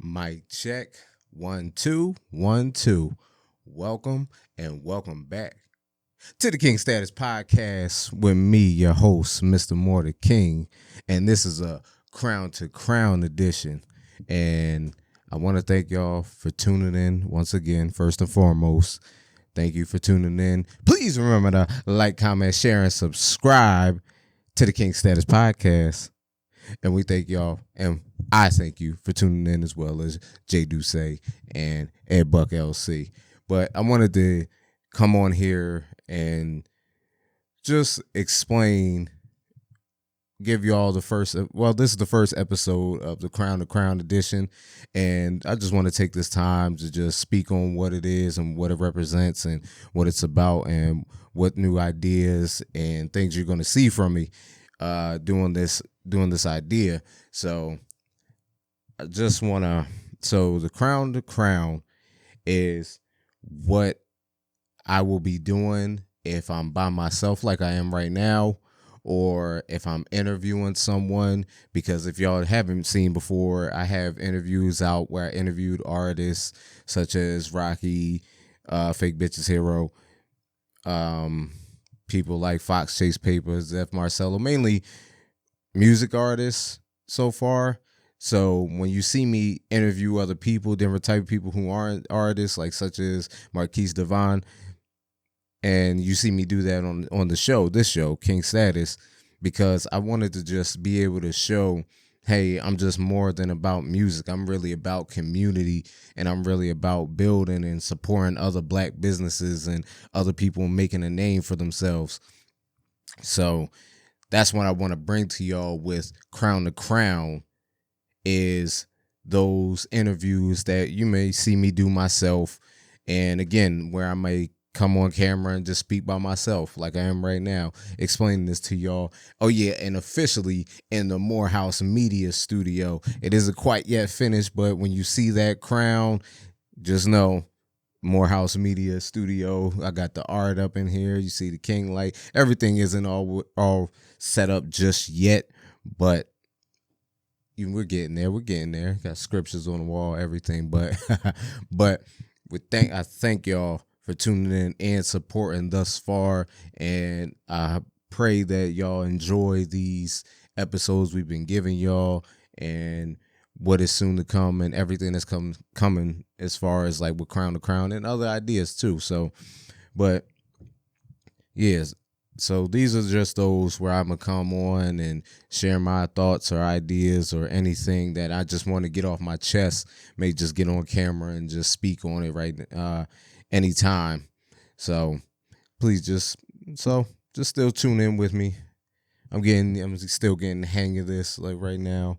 Mic check. 1 2 1 2. Welcome and welcome back to the King Status Podcast with me, your host, Mr. Mortar King. And this is a Crown to Crown edition. And I want to thank y'all for tuning in once again, first and foremost. Thank you for tuning in. Please remember to like, comment, share, and subscribe to the King Status Podcast. And we thank y'all, and I thank you for tuning in as well as Jay Duce and Ed Buck LC. But I wanted to come on here and just explain, give y'all the first, this is the first episode of the Crown to Crown edition. And I just want to take this time to just speak on what it is and what it represents and what it's about and what new ideas and things you're going to see from me doing this idea. So I just want to, so the Crown to Crown is what I will be doing if I'm by myself like I am right now, or if I'm interviewing someone, because if y'all haven't seen before, I have interviews out where I interviewed artists such as Rocky, Fake Bitches Hero, people like Fox Chase Papers, F. Marcello, mainly music artists so far. So when you see me interview other people, different type of people who aren't artists, like such as Marquise Devon, and you see me do that on the show, this show, King Status, because I wanted to just be able to show, hey, I'm just more than about music. I'm really about community, and I'm really about building and supporting other black businesses and other people making a name for themselves. So that's what I want to bring to y'all with Crown to Crown, is those interviews that you may see me do myself. And again, where I may come on camera and just speak by myself like I am right now, explaining this to y'all. Oh yeah, and officially in the Morehouse Media Studio. It isn't quite yet finished, but when you see that crown, just know Morehouse Media Studio. I got the art up in here. You see the king light. Everything isn't all set up just yet, but we're getting there. We're getting there. Got scriptures on the wall, everything. But I thank y'all for tuning in and supporting thus far, and I pray that y'all enjoy these episodes we've been giving y'all and what is soon to come and everything that's coming as far as like with Crown to Crown and other ideas too. So, but yes, so these are just those where I'm gonna come on and share my thoughts or ideas or anything that I just want to get off my chest. May just get on camera and just speak on it right anytime. So please just still tune in with me. I'm still getting the hang of this like right now.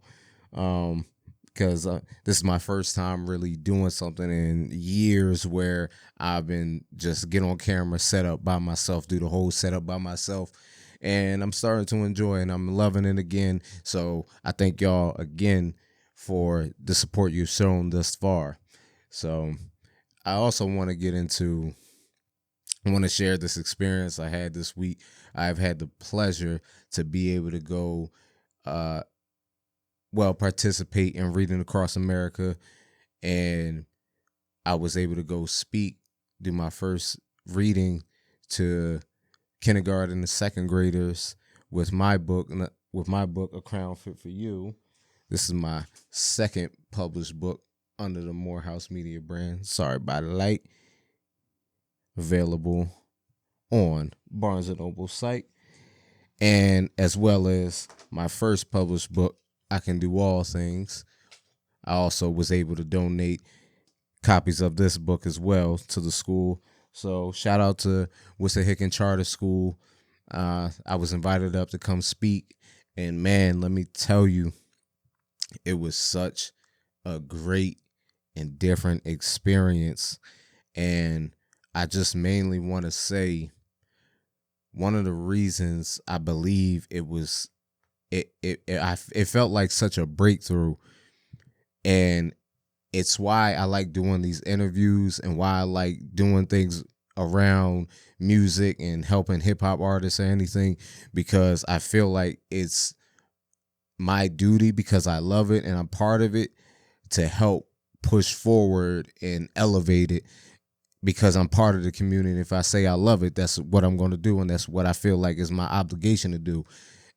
Because this is my first time really doing something in years where I've been just get on camera, set up by myself, do the whole setup by myself. And I'm starting to enjoy it, and I'm loving it again. So I thank y'all again for the support you've shown thus far. So I also want to share this experience I had this week. I've had the pleasure to be able to go participate in Reading Across America, and I was able to go do my first reading to kindergarten and second graders with my book, A Crown Fit for You. This is my second published book under the Morehouse Media brand. Sorry by the light. Available on Barnes & Noble site, and as well as my first published book, I Can Do All Things. I also was able to donate copies of this book as well to the school. So shout out to Wissahickon Charter School. I was invited up to come speak, and man, let me tell you, it was such a great and different experience. And I just mainly want to say one of the reasons I believe it felt like such a breakthrough, and it's why I like doing these interviews and why I like doing things around music and helping hip hop artists or anything, because I feel like it's my duty, because I love it and I'm part of it, to help push forward and elevate it because I'm part of the community. If I say I love it, that's what I'm going to do, and that's what I feel like is my obligation to do.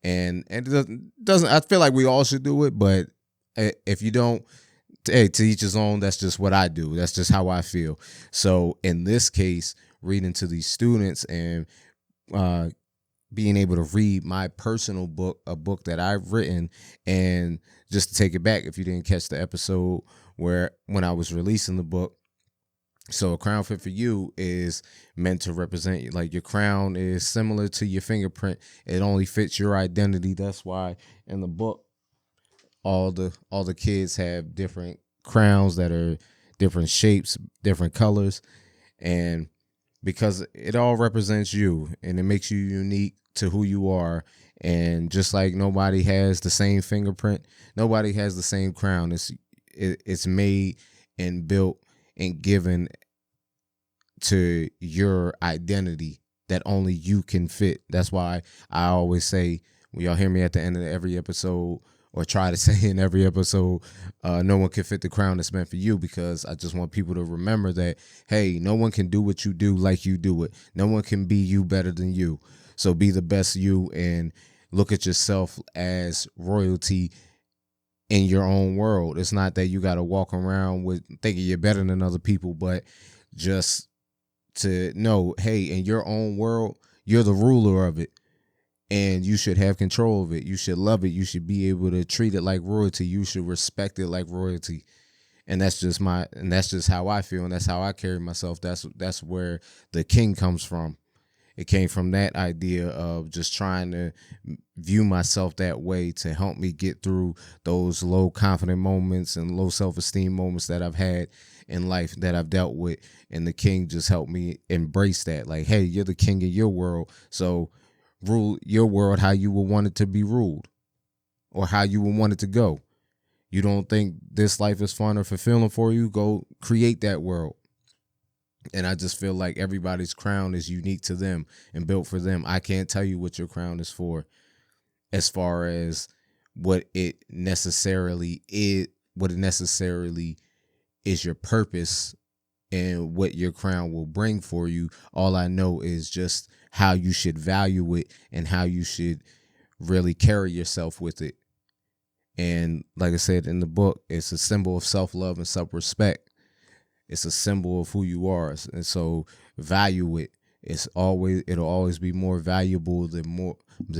And it doesn't. I feel like we all should do it, but if you don't, hey, to each his own. That's just what I do. That's just how I feel. So in this case, reading to these students and uh, being able to read my personal book, a book that I've written, and just to take it back, if you didn't catch the episode where when I was releasing the book. So a crown fit for you is meant to represent you. Like your crown is similar to your fingerprint. It only fits your identity. That's why in the book, all the kids have different crowns that are different shapes, different colors, and because it all represents you and it makes you unique to who you are. And just like nobody has the same fingerprint, nobody has the same crown. It's made and built and given to your identity that only you can fit. That's why I always say, when y'all hear me at the end of every episode, or try to say in every episode, no one can fit the crown that's meant for you, because I just want people to remember that, hey, no one can do what you do like you do it. No one can be you better than you. So be the best you and look at yourself as royalty in your own world. It's not that you got to walk around with thinking you're better than other people, but just to know, hey, in your own world, you're the ruler of it, and you should have control of it. You should love it. You should be able to treat it like royalty. You should respect it like royalty. And that's just how I feel, and that's how I carry myself. That's where the king comes from. It came from that idea of just trying to view myself that way to help me get through those low confident moments and low self-esteem moments that I've had in life, that I've dealt with. And the king just helped me embrace that. Like, hey, you're the king of your world. So rule your world how you would want it to be ruled, or how you would want it to go. You don't think this life is fun or fulfilling for you? Go create that world. And I just feel like everybody's crown is unique to them and built for them. I can't tell you what your crown is for, as far as what it necessarily is your purpose and what your crown will bring for you. All I know is just how you should value it and how you should really carry yourself with it. And like I said in the book, it's a symbol of self-love and self-respect. It's a symbol of who you are. And so value it. It'll always be more valuable than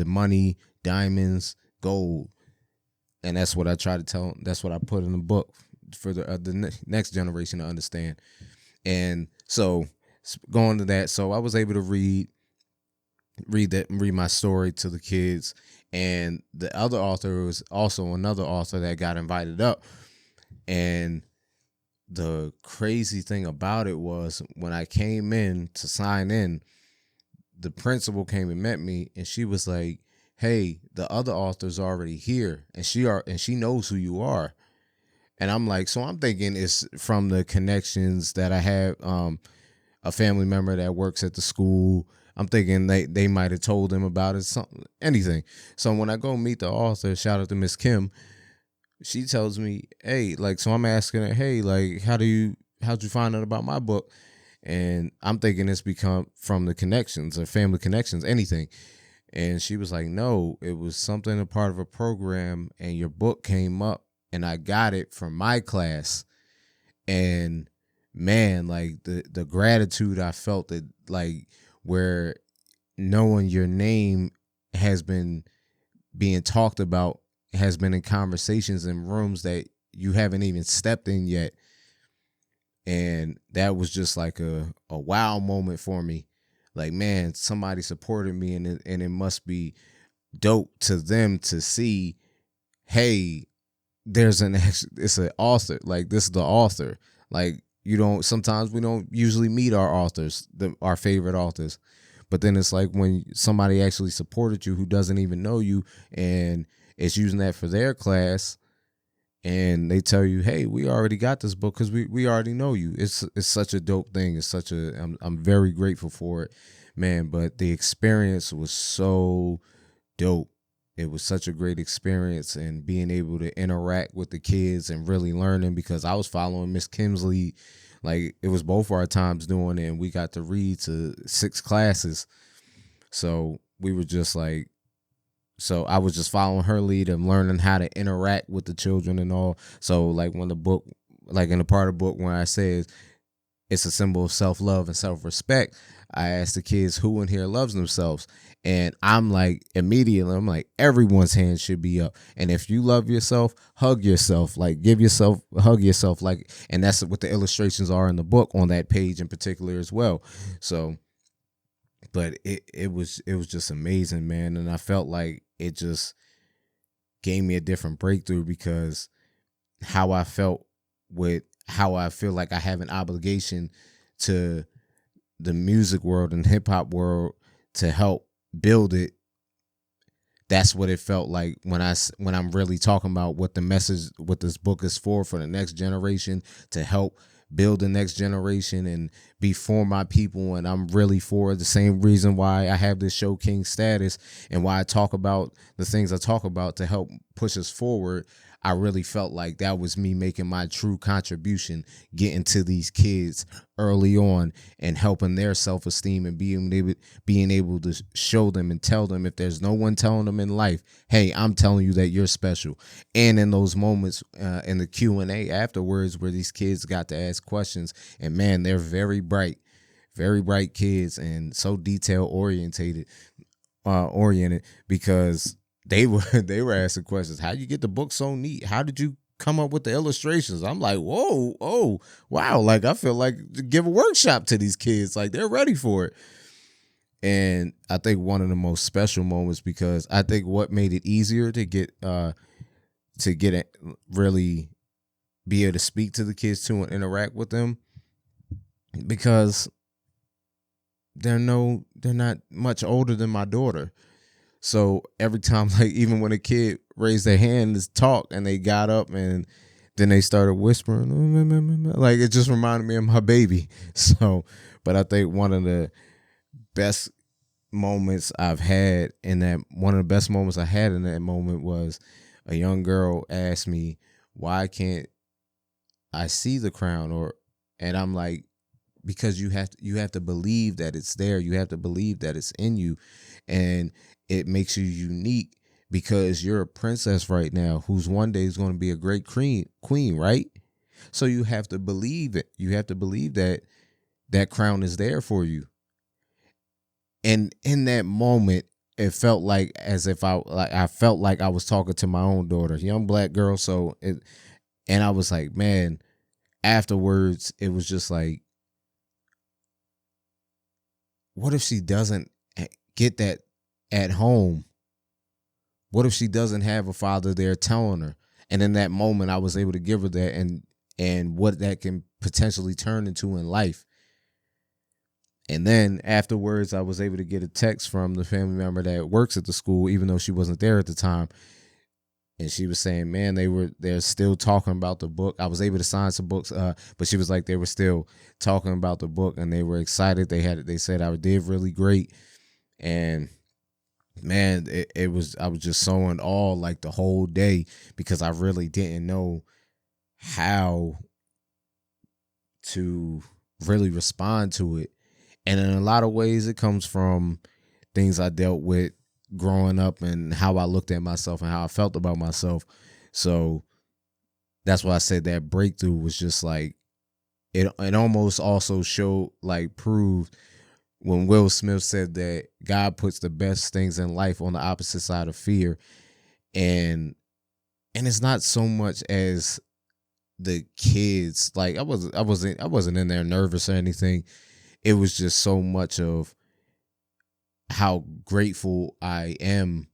money, diamonds, gold. And that's what I try to tell. That's what I put in the book for the next generation to understand. And so going to that, so I was able to read my story to the kids. And the other author was also another author that got invited up. And the crazy thing about it was, when I came in to sign in, the principal came and met me, and she was like, hey, the other author's already here, and she knows who you are. And I'm like, so I'm thinking it's from the connections that I have, a family member that works at the school. I'm thinking they might have told them about it, anything. So when I go meet the author, shout out to Miss Kim, she tells me, hey, like, so I'm asking her, hey, like, how'd you find out about my book? And I'm thinking it's become from the connections or family connections, anything. And she was like, no, it was something, a part of a program, and your book came up, and I got it from my class. And man, like the gratitude I felt, that like, where knowing your name has been being talked about, has been in conversations in rooms that you haven't even stepped in yet. And that was just like a wow moment for me. Like, man, somebody supported me, and it must be dope to them to see, hey, it's an author. Like, this is the author. Like, sometimes we don't usually meet our authors, our favorite authors. But then it's like when somebody actually supported you who doesn't even know you, and it's using that for their class, and they tell you, hey, we already got this book because we already know you. It's such a dope thing. I'm very grateful for it, man. But the experience was so dope. it was such a great experience, and being able to interact with the kids and really learning, because I was following Miss Kim's lead. Like, it was both our times doing it, and we got to read to 6 classes. So we were just like, so I was just following her lead and learning how to interact with the children and all. So like when the book, like in the part of the book where I said it's a symbol of self-love and self-respect, I asked the kids who in here loves themselves. And I'm like, immediately, I'm like, everyone's hand should be up. And if you love yourself, hug yourself, like hug yourself. Like, and that's what the illustrations are in the book on that page in particular as well. So, but it was just amazing, man. And I felt like it just gave me a different breakthrough, because how I felt with how I feel like I have an obligation to the music world and hip hop world to help build it. That's what it felt like when I'm really talking about what the message, what this book is for the next generation, to help build the next generation and be for my people. And I'm really for the same reason why I have this show King Status, and why I talk about the things I talk about to help push us forward. I really felt like that was me making my true contribution, getting to these kids early on and helping their self-esteem, and being able to show them and tell them, if there's no one telling them in life, hey, I'm telling you that you're special. And in those moments in the Q&A afterwards, where these kids got to ask questions, and man, they're very bright kids, and so detail oriented, because they were asking questions. How you get the book so neat? How did you come up with the illustrations? I'm like, whoa, oh, wow. Like, I feel like to give a workshop to these kids. Like, they're ready for it. And I think one of the most special moments, because I think what made it easier to get it, really be able to speak to the kids too and interact with them, because they're not much older than my daughter. So every time, like, even when a kid raised their hand to talk and they got up and then they started whispering, like, it just reminded me of my baby. So, but I think one of the best moments I've had in that, moment was a young girl asked me, why can't I see the crown? And I'm like, because you have to believe that it's there. You have to believe that it's in you. And it makes you unique, because you're a princess right now who's one day is going to be a great queen, right? So you have to believe it. You have to believe that that crown is there for you. And in that moment, it felt like as if I felt like I was talking to my own daughter, young black girl. And I was like, man, afterwards, it was just like, what if she doesn't get that at home? What if she doesn't have a father there telling her? And in that moment, I was able to give her that, and what that can potentially turn into in life. And then afterwards, I was able to get a text from the family member that works at the school, even though she wasn't there at the time. And she was saying, man, they're still talking about the book. I was able to sign some books, but she was like, they were still talking about the book, and they were excited. They said I did really great. And man, I was just so in awe, like, the whole day, because I really didn't know how to really respond to it. And in a lot of ways, it comes from things I dealt with growing up, and how I looked at myself and how I felt about myself. So that's why I said that breakthrough was just like, it almost also showed, like, proved when Will Smith said that God puts the best things in life on the opposite side of fear. And it's not so much as the kids, like, I wasn't in there nervous or anything. It was just so much of how grateful I am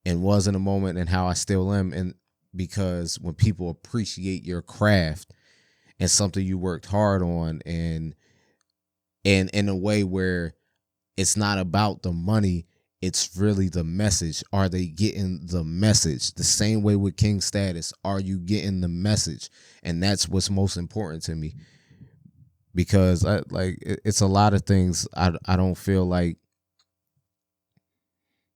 and was in a moment, and how I still am. And because when people appreciate your craft and something you worked hard on, and in a way where it's not about the money, it's really the message. Are they getting the message? The same way with King Status. Are you getting the message? And that's what's most important to me, because it's a lot of things I don't feel like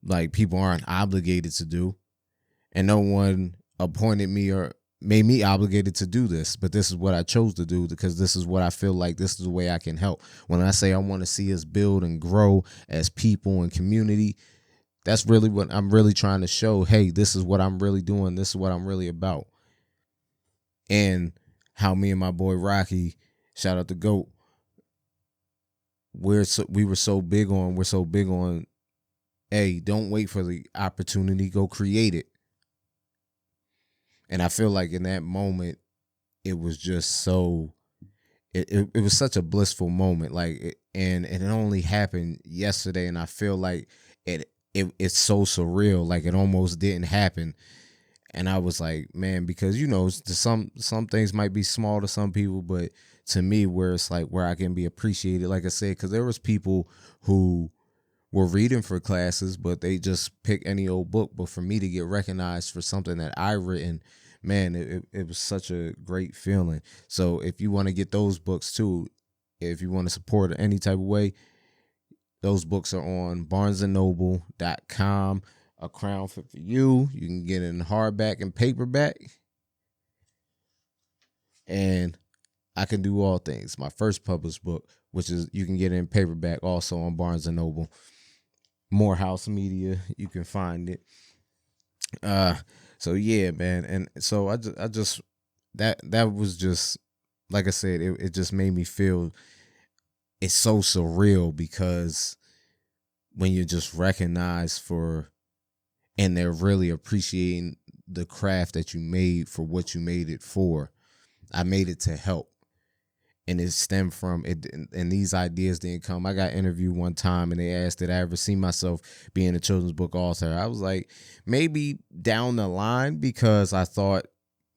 like people aren't obligated to do, and no one appointed me or made me obligated to do this, but this is what I chose to do because this is what I feel like this is the way I can help. When I say I want to see us build and grow as people and community, that's really what I'm really trying to show. Hey, this is what I'm really doing. This is what I'm really about. And how me and my boy Rocky, shout out to GOAT, we're so big on, hey, don't wait for the opportunity, go create it. And I feel like in that moment, it was just so, it was such a blissful moment. Like, and it only happened yesterday, and I feel like it's so surreal, like it almost didn't happen. And I was like, man, because some things might be small to some people, but to me, where it's like where I can be appreciated, like I said, because there was people who were reading for classes, but they just pick any old book. But for me to get recognized for something that I written, man, it was such a great feeling. So if you want to get those books too, if you want to support it any type of way, those books are on barnesandnoble.com. A Crown Fit for You. You can get it in hardback and paperback. And I Can Do All Things, my first published book, which is you can get it in paperback also on Barnes and Noble. Morehouse Media, you can find it. So yeah, man. And so I just that was just, like I said, it just made me feel it's so surreal, because when you're just recognized for, and they're really appreciating the craft that you made for what you made it for. I made it to help. And it stemmed from it, and these ideas didn't come. I got interviewed one time and they asked, did I ever see myself being a children's book author? I was like, maybe down the line, because I thought,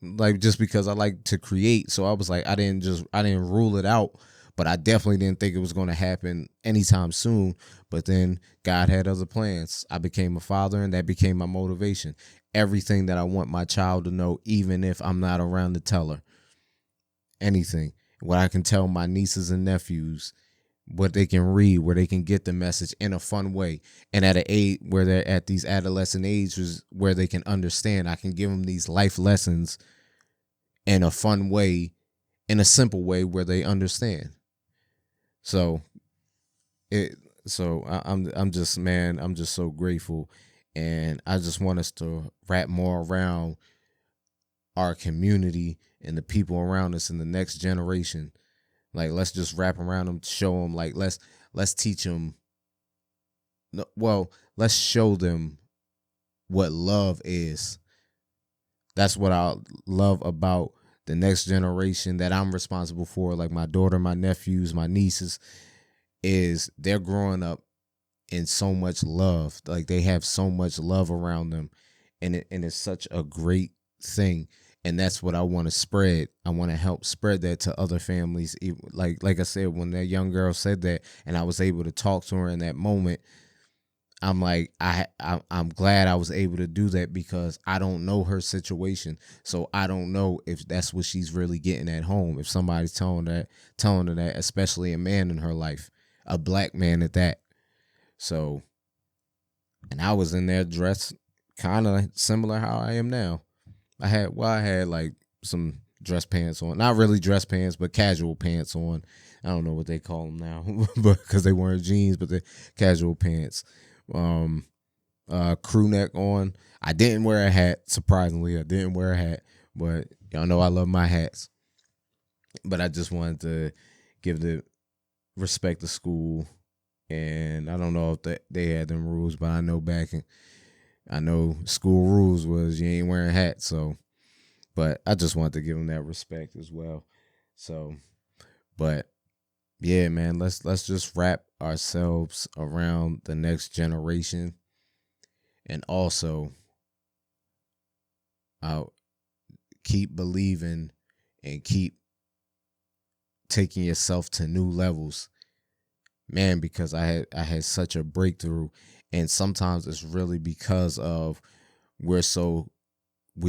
like, just because I like to create. So I was like, I didn't rule it out, but I definitely didn't think it was going to happen anytime soon. But then God had other plans. I became a father, and that became my motivation. Everything that I want my child to know, even if I'm not around to tell her. Anything. What I can tell my nieces and nephews, what they can read, where they can get the message in a fun way. And at an age where they're at these adolescent ages where they can understand, I can give them these life lessons in a fun way, in a simple way where they understand. So I'm just so grateful, and I just want us to wrap more around our community and the people around us in the next generation. Like, let's just wrap around them, show them, like, let's teach them. Well, let's show them what love is. That's what I love about the next generation that I'm responsible for, like my daughter, my nephews, my nieces, is they're growing up in so much love. Like, they have so much love around them, and it's such a great thing. And that's what I want to spread. I want to help spread that to other families. Like I said, when that young girl said that, and I was able to talk to her in that moment, I'm like, I'm glad I was able to do that, because I don't know her situation. So I don't know if that's what she's really getting at home. If somebody's telling her that, especially a man in her life, a black man at that. So, and I was in there dressed kind of similar how I am now. I had like some dress pants on, not really dress pants, but casual pants on. I don't know what they call them now, but because they weren't jeans, but the casual pants. Crew neck on. I didn't wear a hat. Surprisingly, I didn't wear a hat, but y'all know I love my hats. But I just wanted to give the respect to school, and I don't know if they had them rules, but I know school rules was you ain't wearing hats. So, but I just wanted to give them that respect as well. So, but yeah, man, let's just wrap ourselves around the next generation, and also I'll keep believing and keep taking yourself to new levels, man, because I had such a breakthrough. And sometimes it's really because of we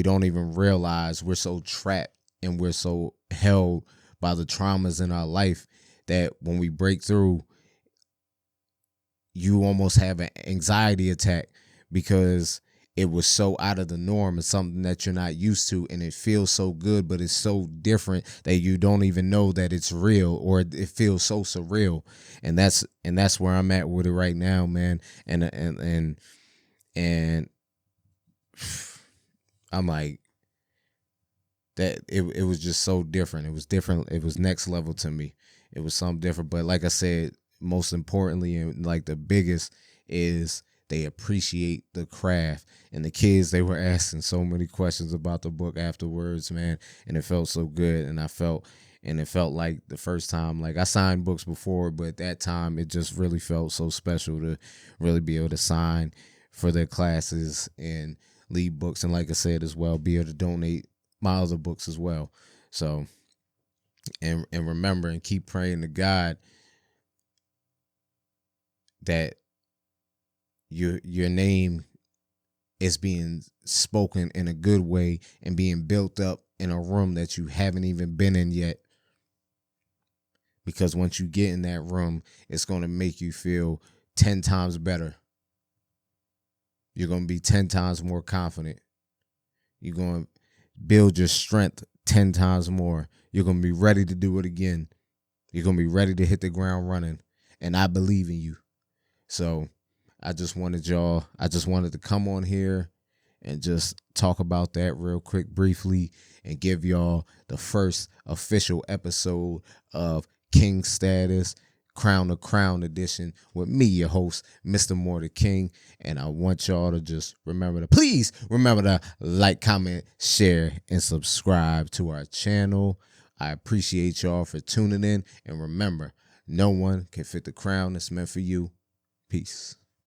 don't even realize we're so trapped and we're so held by the traumas in our life that when we break through, you almost have an anxiety attack because it was so out of the norm. It's something that you're not used to, and it feels so good, but it's so different that you don't even know that it's real, or it feels so surreal. And that's where I'm at with it right now, man. And I'm like, that it was just so different. It was different. It was next level to me. It was something different. But like I said, most importantly, and like the biggest, is they appreciate the craft. And the kids, they were asking so many questions about the book afterwards, man. And it felt so good. And it felt like the first time, like I signed books before, but at that time it just really felt so special to really be able to sign for their classes and lead books. And like I said as well, be able to donate my other books as well. So, and remember and keep praying to God that your name is being spoken in a good way and being built up in a room that you haven't even been in yet. Because once you get in that room, it's going to make you feel 10 times better. You're going to be 10 times more confident. You're going to build your strength 10 times more. You're going to be ready to do it again. You're going to be ready to hit the ground running. And I believe in you. So I just wanted to come on here and just talk about that real quick, briefly, and give y'all the first official episode of King Status Crown to Crown edition with me, your host, Mr. More the King. And I want y'all to just please remember to like, comment, share, and subscribe to our channel. I appreciate y'all for tuning in. And remember, no one can fit the crown that's meant for you. Peace.